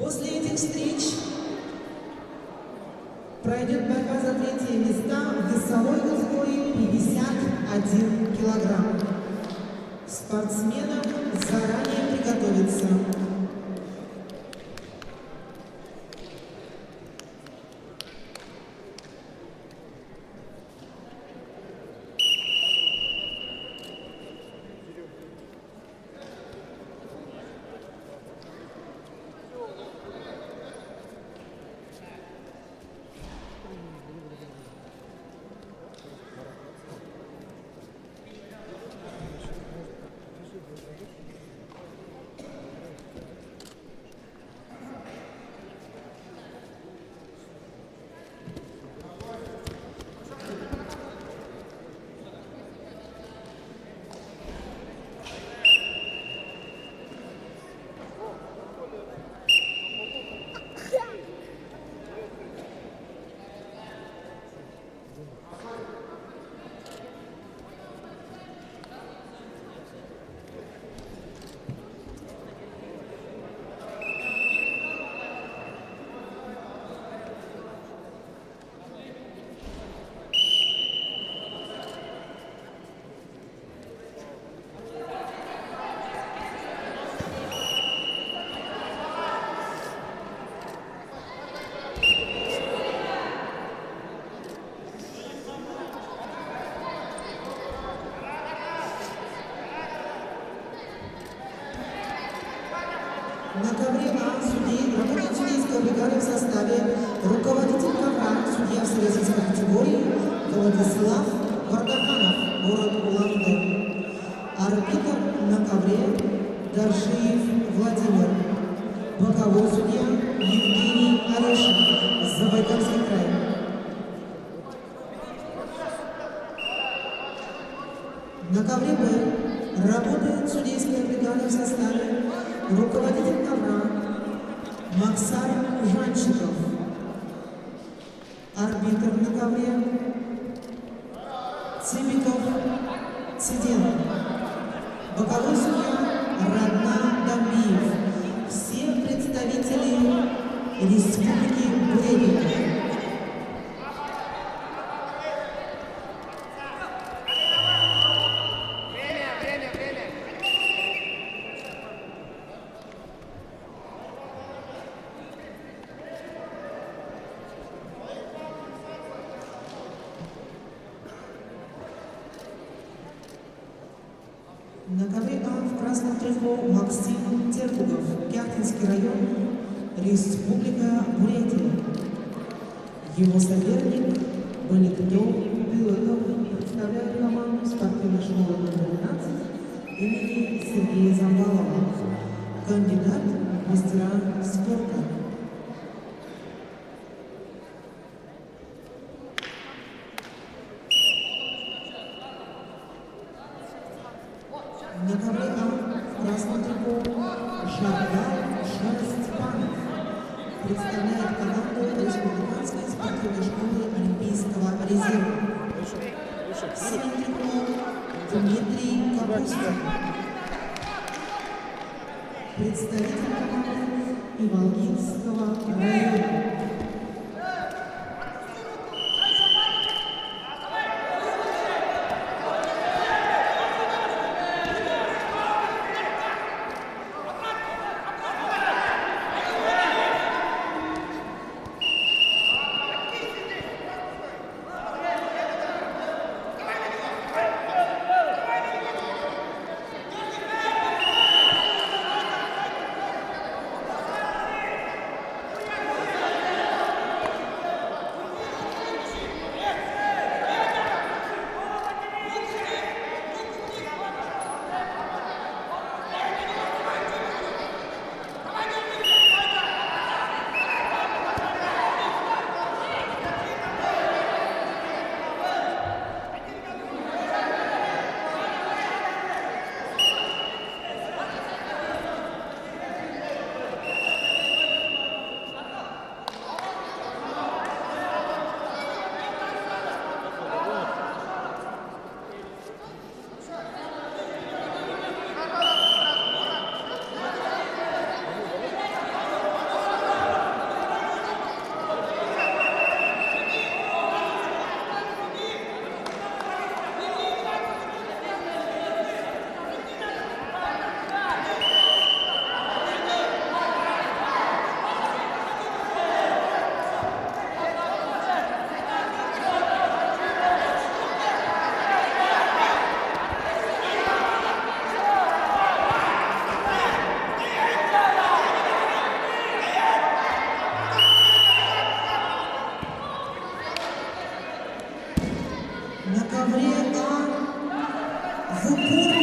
После этих встреч пройдет борьба за третье места в весовой категории 51 килограмм. Спортсменам заранее приготовиться. На ковре А судей работает судейская бригада в составе руководитель ковра, судья в средней категории Владислав Вардаханов, город Улан-Удэ. Арбитр на ковре Даржиев Владимир. Боковой судья Евгений Орешин, Забайкальский край. На ковре Б работает судейская бригада в составе руководитель ковра Максар Жанчиков. Арбитр на ковре Цимиков Цидин. Боковой судья Радна Дамбиев. Все представители Республики Бурятия. На ковре А в красном трико Максим Теркугов, Кяхтинский район, Республика Бурятия. Его соперник Баликтов Пилотов представляет команду спортивной школы номер 12 имени Сергея Замбалова, кандидат в мастера спорта. На ковре А в красном трико Жагал Шерстпанов представляет команду Республиканской спортивной школы Олимпийского резерва. Синий трико Дмитрий Капустин, представитель команды Иволгинского района. На ковре А в упор